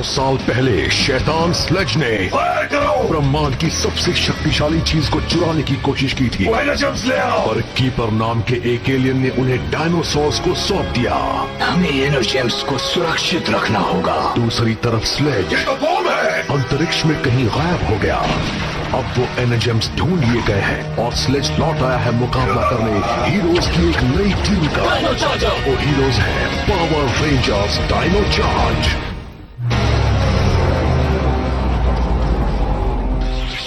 साल पहले शैतान स्लेज ने ब्रह्मांड की सबसे शक्तिशाली चीज को चुराने की कोशिश की थी, पर कीपर नाम के एक एलियन ने उन्हें डायनासोर्स को सौंप दिया। हमें एनर्जेम्स को सुरक्षित रखना होगा। दूसरी तरफ स्लेज अंतरिक्ष में कहीं गायब हो गया। अब वो एनर्जेम्स ढूंढ लिए गए हैं और स्लेज लौट आया है मुकाबला करने हीरोज की एक नई टीम का। वो हीरोज हैं Power Rangers Dino Charge.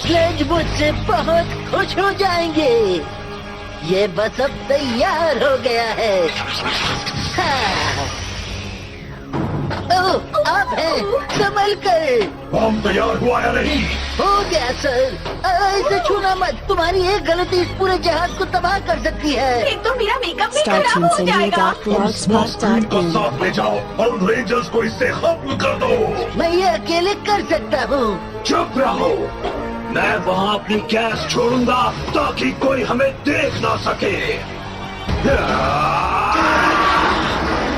Sledge मुझसे बहुत खुश हो जाएंगे। ये बस अब तैयार हो गया है। हाँ। ओह, आप हैं संभल कर। बम तैयार हुआ या नहीं? हो गया सर। ऐसे छूना मत, तुम्हारी एक गलती इस पूरे जहाज को तबाह कर सकती है। एक तो मेरा मेकअप भी खराब हो जाएगा। साथ ले जाओ और उन रेंजर्स को इससे खत्म कर दो। मैं ये अकेले कर सकता हूँ। चुप रहो, मैं वहाँ अपनी गैस छोड़ूंगा ताकि कोई हमें देख ना सके।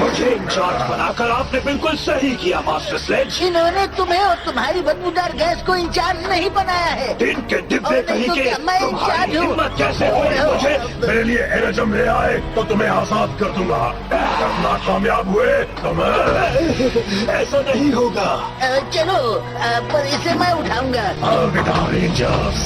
मुझे इंचार्ज बनाकर आपने बिल्कुल सही किया मास्टर स्लेज। इन्होंने तुम्हें और तुम्हारी बदबूदार गैस को इंचार्ज नहीं बनाया है। दिन के डिब्बे कहीं के मैं तुम्हारी इंचार्ज हूँ। हिम्मत कैसे हुई मुझे मेरे लिए एनर्जम ले आए तो तुम्हें आजाद कर दूंगा। अगर नाकामयाब हुए तो मैं ऐसा नहीं होगा। चलो, पर इसे मैं उठाऊंगा। अलविदा रेंजर्स।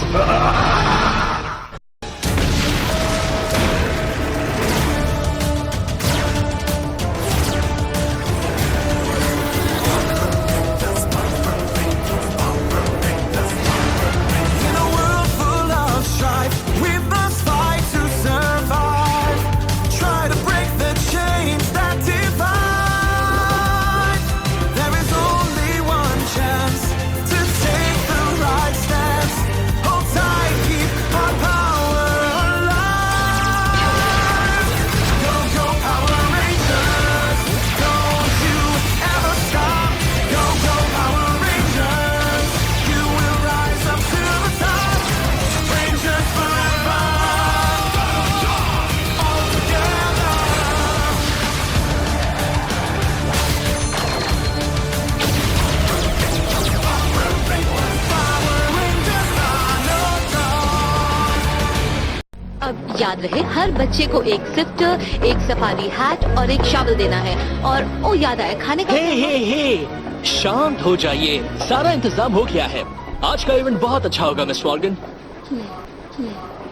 अब याद रहे, हर बच्चे को एक सिफ्टर, एक सफारी हैट और एक शावल देना है। और ओ याद आया, खाने का हे, शांत हो जाइए, सारा इंतजाम हो गया है। आज का इवेंट बहुत अच्छा होगा मिस मॉर्गन।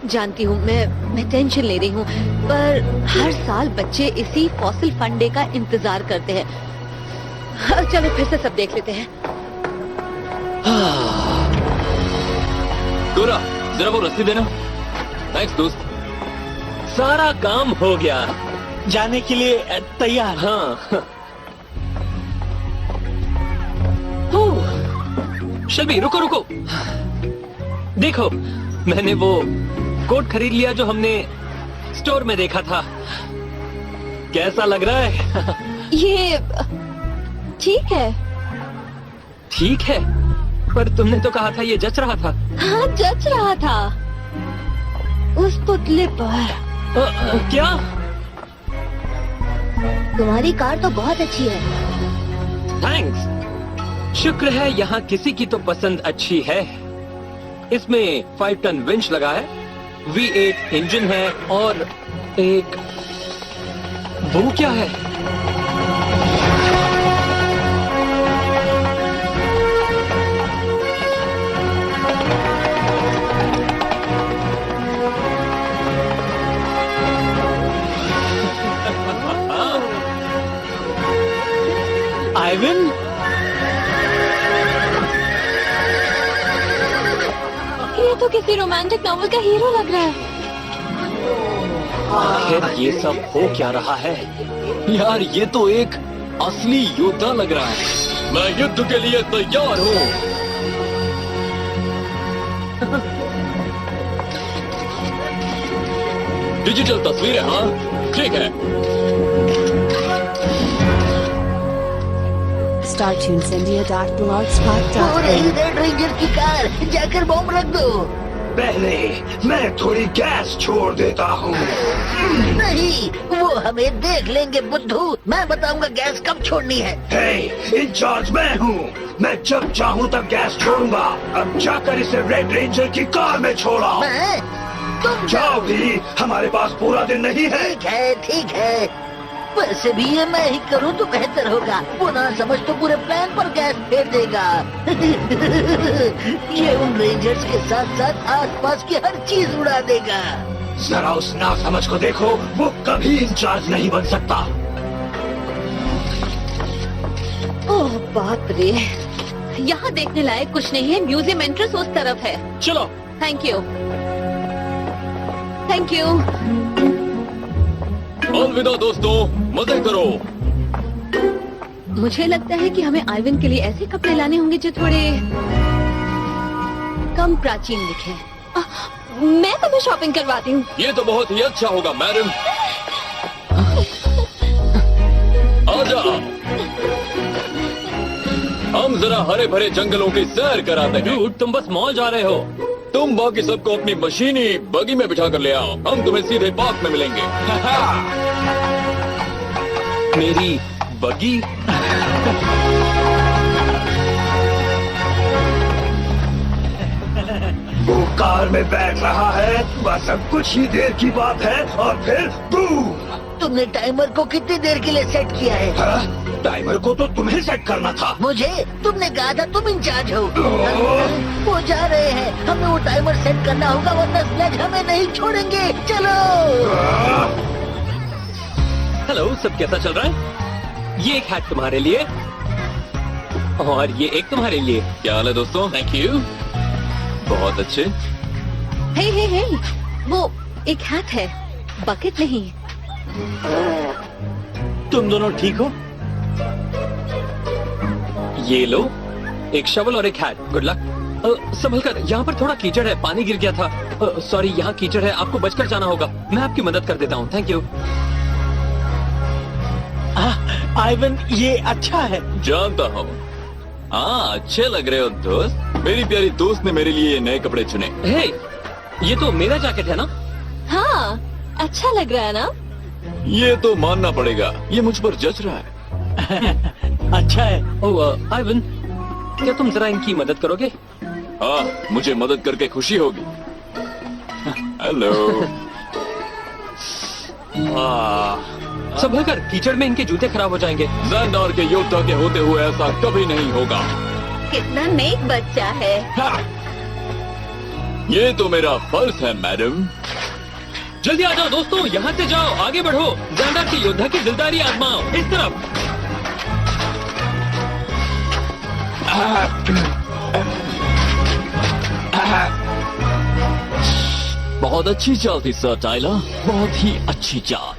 जानती हूँ, मैं टेंशन ले रही हूँ, पर हर साल बच्चे इसी फॉसिल फन डे का इंतजार करते हैं। चलो फिर से सब देख लेते हैं। गोरा, जरा वो रस्सी देना। थैंक्स दोस्त। सारा काम हो गया, जाने के लिए तैयार। हाँ। शल्बी रुको रुको, देखो मैंने वो कोट खरीद लिया जो हमने स्टोर में देखा था। कैसा लग रहा है? ये ठीक है। ठीक है, पर तुमने तो कहा था ये जच रहा था। हाँ, जच रहा था उस पुतले पर। क्या? तुम्हारी कार तो बहुत अच्छी है। थैंक्स। शुक्र है यहाँ किसी की तो पसंद अच्छी है। इसमें 5 टन विंच लगा है, V8 इंजन है और एक वो क्या है? आइवन, ये तो किसी रोमांटिक नॉवल का हीरो लग रहा है। आखिर ये सब हो क्या रहा है? यार ये तो एक असली योद्धा लग रहा है। मैं युद्ध के लिए तैयार हूँ। डिजिटल तस्वीरें, हाँ ठीक है। StarTunesIndia.blogspot.com रेंजर की कार, जाकर बॉम्ब रख दो। पहले मैं थोड़ी गैस छोड़ देता हूँ। नहीं, वो हमें देख लेंगे बुद्धू। मैं बताऊंगा गैस कब छोड़नी है। हे, इंचार्ज मैं हूँ। मैं जब चाहूँ तब गैस छोड़ूंगा। अब जाकर इसे रेड रेंजर की कार में छोड़ाओ। मैं? तुम जाओ भी, हमारे पास पूरा दिन नहीं है। ठीक है, ठीक है। वैसे भी ये मैं ही करूँ तो बेहतर होगा। वो ना समझ तो पूरे प्लान पर गैस फेर देगा। ये उन रेंजर्स के साथ साथ आसपास की हर चीज उड़ा देगा। जरा उस ना समझ को देखो, वो कभी इंचार्ज नहीं बन सकता। ओह बाप रे, यहाँ देखने लायक कुछ नहीं है। म्यूजियम एंट्रेंस उस तरफ है। चलो। Thank you, thank you. अलविदा दोस्तों, मजे करो। मुझे लगता है कि हमें आइवन के लिए ऐसे कपड़े लाने होंगे जो थोड़े कम प्राचीन दिखें। मैं तुम्हें शॉपिंग करवाती हूँ। ये तो बहुत ही अच्छा होगा मैडम। आजा, हम जरा हरे भरे जंगलों की सैर कराते हैं। डूड, तुम बस मॉल जा रहे हो। तुम बाकी सबको अपनी मशीनी बगी में बिठा कर ले आओ। हम तुम्हें सीधे पार्क में मिलेंगे। मेरी बगी? वो कार में बैठ रहा है, बस अब कुछ ही देर की बात है और फिर बूम। तुमने टाइमर को कितनी देर के लिए सेट किया है? हाँ? टाइमर को तो तुम्हें सेट करना था। मुझे? तुमने कहा था तुम इंचार्ज हो। वो जा रहे हैं, हमें वो टाइमर सेट करना होगा वरना स्लेज हमें नहीं छोड़ेंगे। चलो। हेलो, सब कैसा चल रहा है? ये एक हैट तुम्हारे लिए और ये एक तुम्हारे लिए। क्या हाल है दोस्तों? थैंक यू, बहुत अच्छे। हे हे हे, वो एक हैट है, बकेट नहीं। तुम दोनों ठीक हो? ये लो, एक शवल और एक हैट। Good luck. संभल कर, यहाँ पर थोड़ा कीचड़ है, पानी गिर गया था। सॉरी, यहाँ कीचड़ है, आपको बचकर जाना होगा। मैं आपकी मदद कर देता हूँ। Thank you. आइवन, ये अच्छा है। जानता हूँ। हाँ, अच्छे लग रहे हो दोस्त। मेरी प्यारी दोस्त ने मेरे लिए ये नए कपड़े चुने। हे, ये तो मेरा जैकेट है ना? हाँ, अच्छा लग रहा है ना? ये तो मानना पड़ेगा, ये मुझ पर जच रहा है। अच्छा है। ओह, आइवन, क्या तुम जरा इनकी मदद करोगे? हाँ, मुझे मदद करके खुशी होगी। हेलो। संभल कर, कीचड़ में इनके जूते खराब हो जाएंगे। ज़ेंडार के योद्धा के होते हुए ऐसा कभी नहीं होगा। कितना नेक बच्चा है। हाँ। ये तो मेरा फर्ज है मैडम। जल्दी आ जाओ दोस्तों, यहाँ से जाओ, आगे बढ़ो। ज़ेंडार के योद्धा की दिलदारी आजमाओ। इस तरफ। बहुत अच्छी चाल थी सर टाइलर, बहुत ही अच्छी चाल।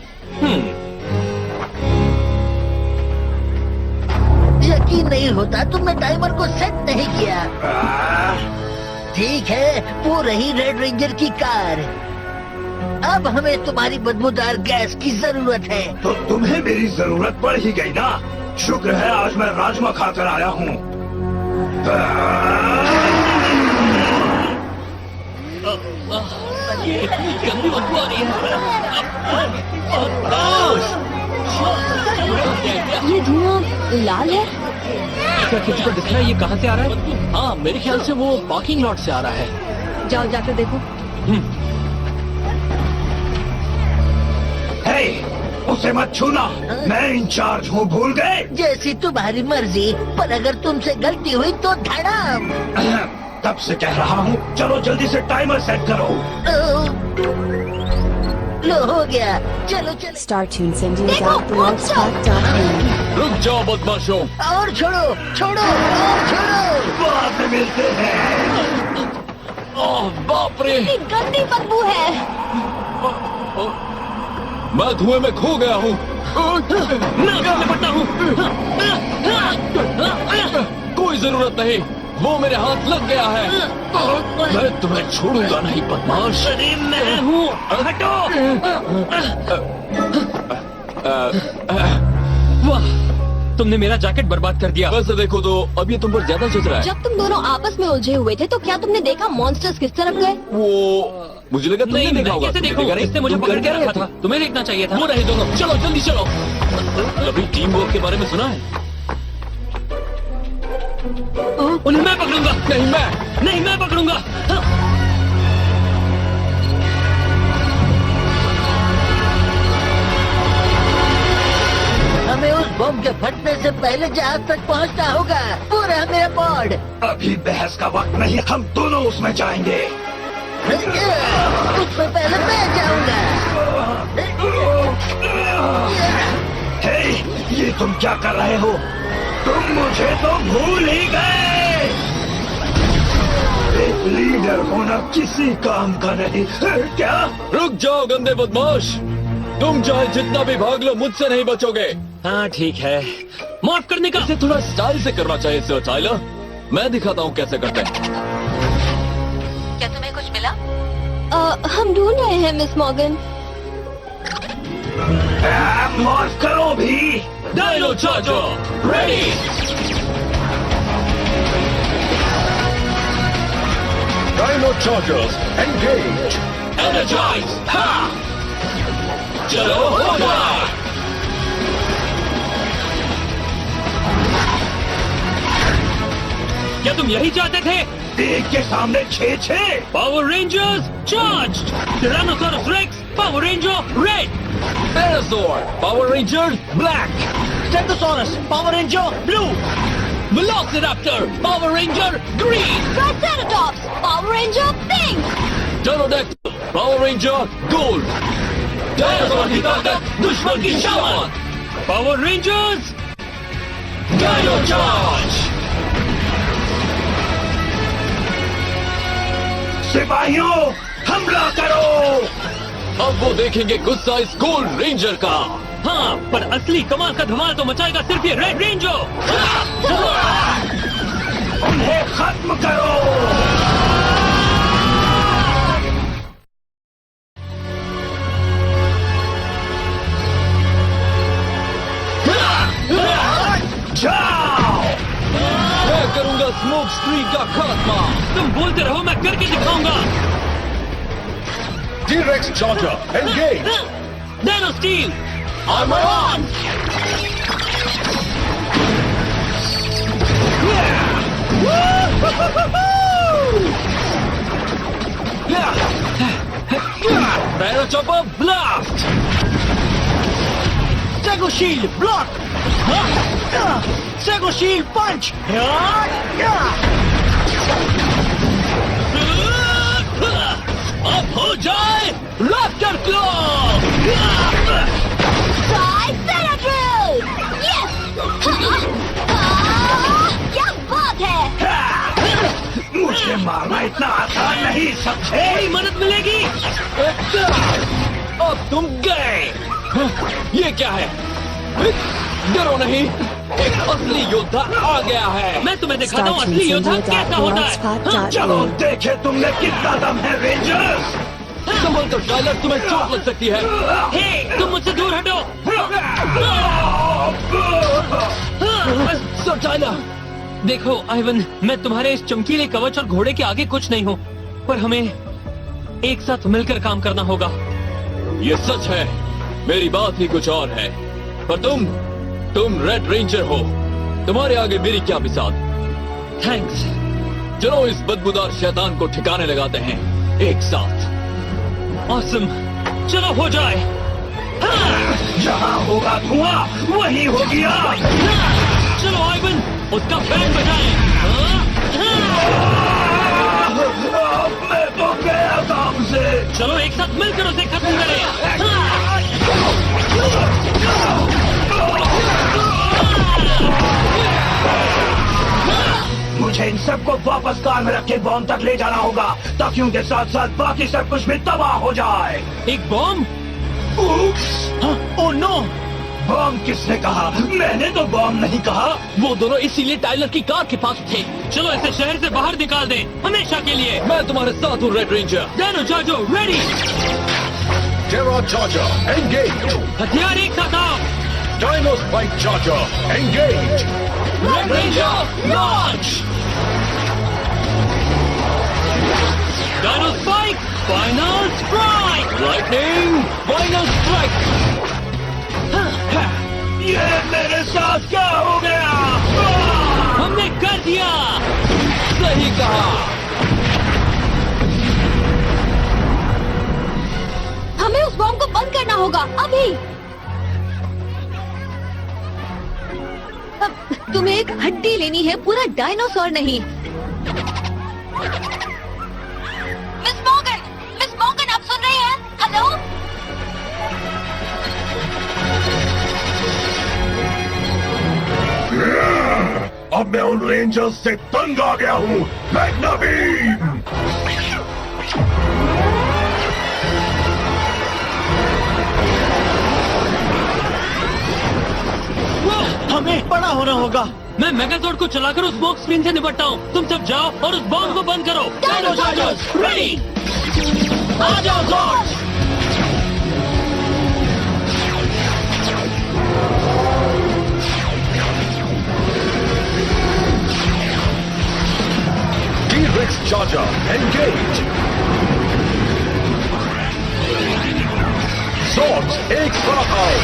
यकीन नहीं होता तुमने टाइमर को सेट नहीं किया। ठीक है, वो रही रेड रेंजर की कार। अब हमें तुम्हारी बदबूदार गैस की जरूरत है। तो तुम्हें मेरी जरूरत पड़ ही गई ना। शुक्र है आज मैं राजमा खाकर आया हूँ। गंदी बदबू आ रही है। ये धुआं लाल है। क्या किसी को दिख रहा है ये कहाँ से आ रहा है? हाँ, मेरे ख्याल से वो पार्किंग लॉट से आ रहा है। जाओ जाकर देखो। हे, उसे मत छूना। मैं इंचार्ज हूँ, भूल गए? जैसी तुम्हारी मर्जी, पर अगर तुमसे गलती हुई तो धड़ाम। तब से कह रहा हूँ, चलो जल्दी से टाइमर सेट करो। लो, हो गया। चलो चलो। Star Tunes India blogspot.com. रुक जाओ बदमाशों। और छोड़ो, छोड़ो, और छोड़ो। बाद में मिलते हैं। ओह बाप रे, कितनी गंदी बदबू है। मैं धुएं में खो गया हूँ। मैं उससे निपटता हूँ। कोई जरूरत नहीं, वो मेरे हाथ लग गया है। मैं तुम्हें छोड़ूंगा नहीं बदमाश। मैं हूँ, हटो। वाह, तुमने मेरा जैकेट बर्बाद कर दिया। वैसे देखो तो अब ये तुम पर ज्यादा जच रहा है। जब तुम दोनों आपस में उलझे हुए थे तो क्या तुमने देखा मॉन्स्टर्स किस तरफ गए? वो मुझे लगा तुमने नहीं, देखा होगा। कैसे तुमने देखो? देखा नहीं? इसने मुझे तुम पकड़ कर के क्या रखा रहे था। तुम्हें देखना चाहिए था। वो रहे दोनों, चलो जल्दी चलो। कभी टीम वर्क के बारे में सुना है? उन्हें मैं पकड़ूंगा। नहीं मैं पकड़ूंगा। हमें उस बम के फटने से पहले जहाज तक पहुंचना होगा। पूरा मेरा पॉड। अभी बहस का वक्त नहीं, हम दोनों उसमें जाएंगे। उसमें पहले मैं जाऊंगा। हे, ये तुम क्या कर रहे हो? तुम मुझे तो भूल ही गए। एक लीडर होना किसी काम का नहीं है क्या? रुक जाओ गंदे बदमाश, तुम चाहे जितना भी भाग लो मुझसे नहीं बचोगे। हाँ ठीक है, माफ करने का। इसे थोड़ा स्टाइल से करना चाहिए सर टाइलर। मैं दिखाता हूँ कैसे करते हैं। क्या तुम्हें कुछ मिला? हम ढूंढ रहे हैं मिस मॉर्गन। माफ करो भी। Dino Charger ready. Dino Chargers, engage! Energize. हाँ चलो हो जाए। क्या तुम यही चाहते थे? एक के सामने 6-6। Power Rangers charge. Tyrannosaurus rex Power Ranger red. Venusaur, Power Ranger Black, stegosaurus Power Ranger blue, velociraptor Power Ranger green. Triceratops Power Ranger pink. Pterodactyl, Power Ranger Gold, dinosaur की ताकत दुश्मन की शान। Power Rangers Dino Charge. सिपाहियों, हमला करो। अब वो देखेंगे गुस्सा इस गोल्ड रेंजर का। हाँ, पर असली कमाल का धमाल तो मचाएगा सिर्फ ये रेड रेंजर। उन्हें खत्म करो। जाओ। मैं करूंगा स्मोक स्क्रीन का खात्मा। तुम बोलते रहो, मैं करके दिखाऊंगा। T-Rex Charger, engage! Dino steel Armor on! Dino chopper blast. Stego shield block, stego shield punch. अब हो जाए रैप्टर क्लॉ। Triceratops yes. क्या बात है। मुझे मारना इतना आसान नहीं समझे। थोड़ी मदद मिलेगी। अब तुम गए। ये क्या है? डरो नहीं, एक असली योद्धा आ गया है। मैं तुम्हें दिखाता हूँ असली योद्धा कैसा होता है। चलो देखे तुमने कितना दम है रेंजर्स। संभल कर टाइलर, तुम्हें चोट लग सकती है। हे, तुम मुझसे दूर हटो। सर टाइलर, देखो आइवन, मैं तुम्हारे इस चमकीले कवच और घोड़े के आगे कुछ नहीं हूँ, पर हमें एक साथ मिलकर काम करना होगा। ये सच है, मेरी बात ही कुछ और है। पर तुम रेड रेंजर हो, तुम्हारे आगे मेरी क्या मिसाल। थैंक्स। चलो इस बदबूदार शैतान को ठिकाने लगाते हैं एक साथ। ऑसम, चलो हो जाए। जहाँ होगा धुआं वही होगी आग। चलो आइवन, उसका बैंड बजाएं। मैं तो गया काम से। चलो एक साथ मिलकर उसे खत्म करें। मुझे इन सबको वापस कार में रख के बॉम्ब तक ले जाना होगा, ताकि उनके साथ साथ बाकी सब कुछ भी तबाह हो जाए। एक बॉम्ब? Oh no! बॉम्ब किसने कहा? मैंने तो बॉम्ब नहीं कहा। वो दोनों इसीलिए टाइलर की कार के पास थे। चलो इसे शहर से बाहर निकाल दें, हमेशा के लिए। मैं तुम्हारे साथ हूँ red ranger. Dino Charger ready. Terra Charger, engage! हथियार एक साथ आओ। Dino Spike Charger, engage! Red Ranger, launch! Dino Spike, Final Strike! Lightning, final strike! ये मेरे साथ क्या हो गया? हमने कर दिया! सही कहा! हमें उस बॉम्ब को बंद करना होगा अभी। अब तुम्हें एक हड्डी लेनी है, पूरा डायनासोर नहीं। मिस मॉर्गन आप सुन रहे हैं? हेलो? अब मैं उन रेंजर्स से तंग आ गया हूँ। Magna beam! हमें बड़ा होना होगा। मैं मेगाजोर्ड को चलाकर उस स्मोक स्क्रीन से निपटता हूँ। तुम सब जाओ और उस बॉम्ब को बंद करो। Dino chargers ready. आ जाओ George. T-Rex Charger, engage! Swords, एक साथ आओ!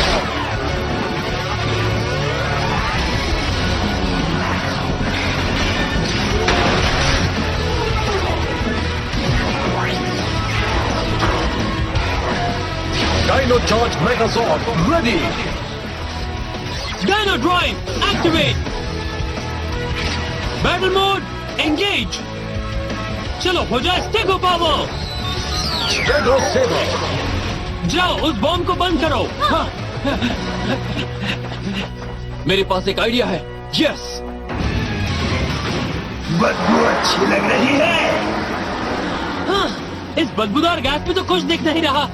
Dino Charge Megazord, ready! Dino Drive, activate! Battle Mode, engage! चलो हो जाए स्टेगो पावर! Stego Saber, जाओ उस बॉम्ब को बंद करो। हाँ। मेरे पास एक आइडिया है। यस! बदबू अच्छी लग रही है। हाँ, इस बदबूदार गैस में तो कुछ दिख नहीं रहा।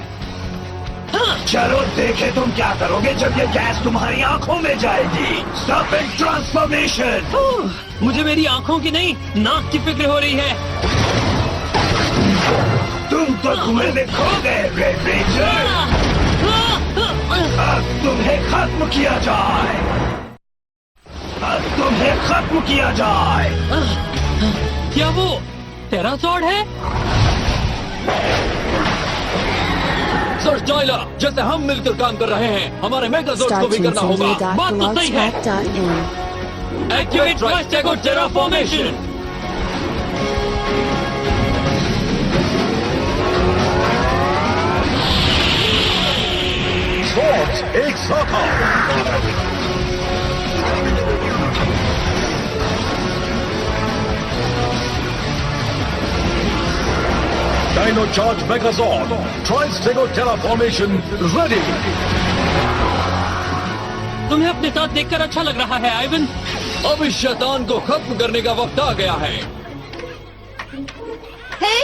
हाँ, चलो देखे तुम क्या करोगे जब ये गैस तुम्हारी आंखों में जाएगी। Stop it transformation. मुझे मेरी आंखों की नहीं, नाक की फिक्र हो रही है। तुम तो धुएं में खो गए रेड रेंजर। अब तुम्हें खत्म किया जाए। अब तुम्हें खत्म किया जाए। क्या वो टेरासॉर्ड है? सर जाइला, जैसे हम मिलकर काम कर रहे हैं, हमारे मेगाजोर्ड को भी करना होगा। बात तो सही है। StarTransmedia.in activate ट्राइस्टेगो टेराफॉर्मेशन। Swords, एक साथ आओ! Dino Charge Megazord, Tri-Stego Terraformation, ready! तुम्हें अपने साथ देखकर अच्छा लग रहा है आइवन? अब इस शैतान को खत्म करने का वक्त आ गया है। हे,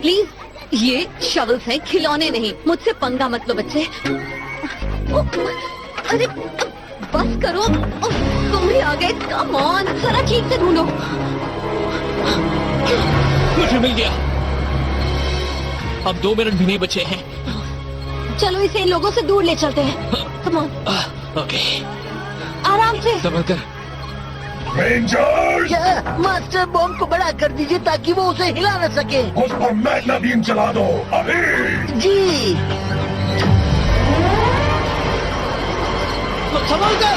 प्लीज, ये शवल्स हैं, खिलौने नहीं। मुझसे पंगा मत लो बच्चे। अरे बस करो। तुम भी आ गए। कम ऑन, जरा ठीक से ढूंढो। मुझे मिल गया। अब 2 मिनट भी नहीं बचे हैं। चलो इसे इन लोगों से दूर ले चलते हैं। कम ऑन, ओके, आराम से। संभल कर। रेंजर्स, मास्टर बॉम्ब को बड़ा कर दीजिए ताकि वो उसे हिला न सके। उस पर मैग्ना बीम चला दो अभी। जी। संभल कर।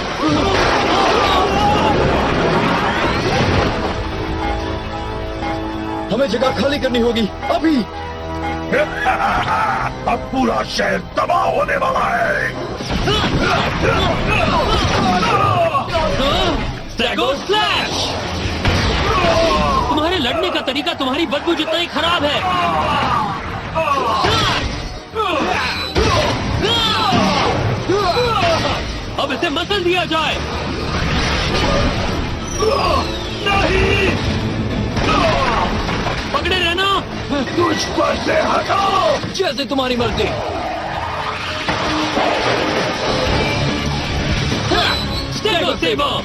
हमें जगह खाली करनी होगी अभी। अब पूरा शहर तबाह होने वाला है। Stego slash! तुम्हारे लड़ने का तरीका तुम्हारी बदबू जितना ही खराब है। अब इसे मसल दिया जाए। नहीं, पकड़े रहना। तुझ पर से हटाओ। जैसे तुम्हारी मर्जी। Stego Saber,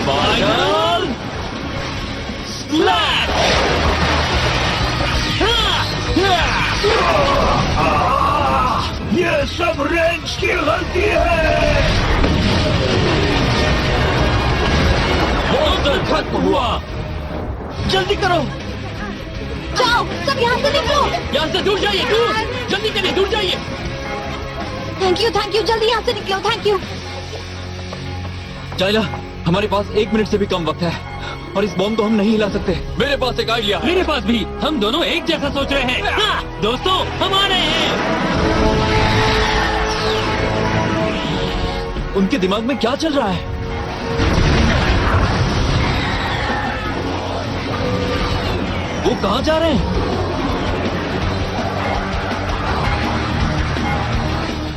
final slash! ये सब रेंज की गलती है। को हुआ? जल्दी करो, जाओ सब यहाँ से निकलो। यहाँ से दूर जाइए, दूर, जल्दी करिए, दूर जाइए। थैंक यू, जल्दी यहाँ से निकलो, थैंक यू। जाइला, हमारे पास 1 मिनट से भी कम वक्त है और इस बॉम्ब को हम नहीं हिला सकते। मेरे पास एक आइडिया है। मेरे पास भी। हम दोनों एक जैसा सोच रहे हैं। हाँ, दोस्तों हम आ रहे हैं। उनके दिमाग में क्या चल रहा है? वो कहाँ जा रहे हैं?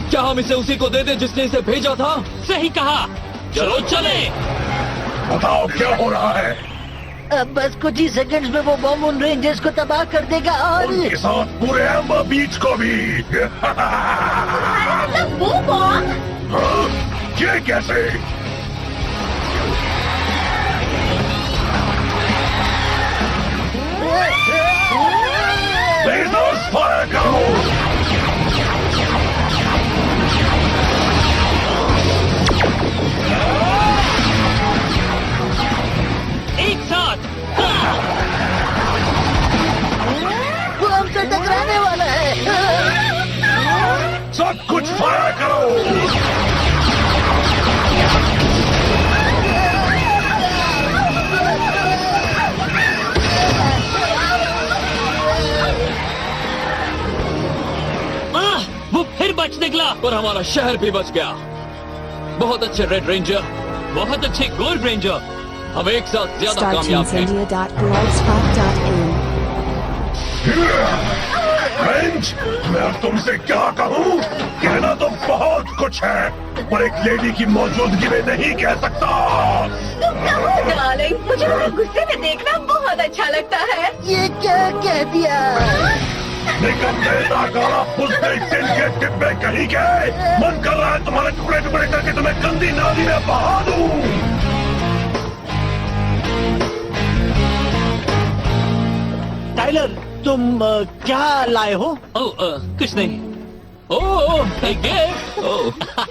क्या हम इसे उसी को दे दें जिसने इसे भेजा था? सही कहा, चलो चले। बताओ क्या हो रहा है? अब बस कुछ ही सेकंड्स में वो बम उन रेंजर्स को तबाह कर देगा और उनके साथ पूरे एम्बर बीच को भी। वो बॉम्ब? हाँ? ये कैसे? लेजर्स फायर करो। एक साथ। वो हमसे टकराने वाला है। सब कुछ फायर करो। वो फिर बच निकला। और हमारा शहर भी बच गया। बहुत अच्छे रेड रेंजर, बहुत अच्छे गोल्ड रेंजर। हम एक साथ ज्यादा कामयाब हैं। StarTeamSindia.blogspot.in फ्रेंच, मैं अब तुमसे क्या कहूँ? कहना तो बहुत कुछ है, पर एक लेडी की मौजूदगी में नहीं कह सकता। डार्लिंग, मुझे तुम्हें गुस्से में देखना बहुत अच्छा लगता है। ये क्या कह दिया? निकम्मे नाकारा पुष्टे टिन के डिब्बे कहीं गए। मन कर रहा है तुम्हारे टुकड़े टुकड़े करके तुम्हें गंदी नाली में बहा दूं। टाइलर, तुम क्या लाए हो? कुछ नहीं। ओह, एक गिफ्ट। ओह,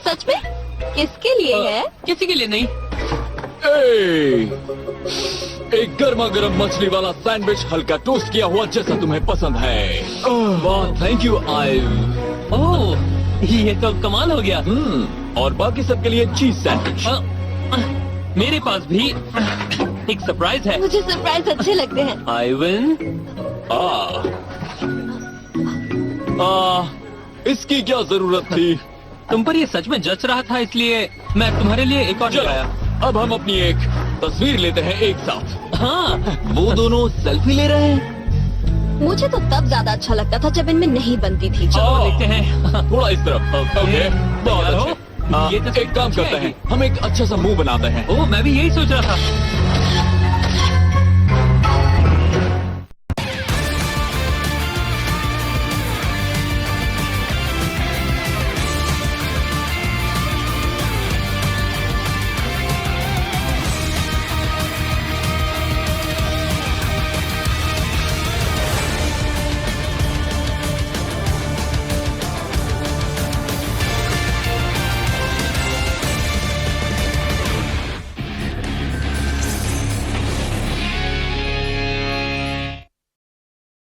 सच में? किसके लिए है? किसी के लिए नहीं। एक गर्मा गर्म मछली वाला सैंडविच, हल्का टोस्ट किया हुआ, जैसा तुम्हें पसंद है। वाह, थैंक यू आइव। ओह, ये तो कमाल हो गया। और बाकी सबके लिए चीज सैंडविच। मेरे पास भी एक सरप्राइज है। मुझे सरप्राइज अच्छे लगते हैं। आइवन, इसकी क्या जरूरत थी? तुम पर ये सच में जच रहा था, इसलिए मैं तुम्हारे लिए एक और चलो, लाया। अब हम अपनी एक तस्वीर लेते हैं एक साथ। हाँ, वो दोनों सेल्फी ले रहे हैं। मुझे तो तब ज्यादा अच्छा लगता था जब इनमें नहीं बनती थी। चलो देखते हैं। थोड़ा इस तरफ। ओके, बहुत तैयार हो? अच्छे। ये तो एक काम करते हैं, हम एक अच्छा सा मुंह बनाते हैं। ओह, मैं भी यही सोच रहा था।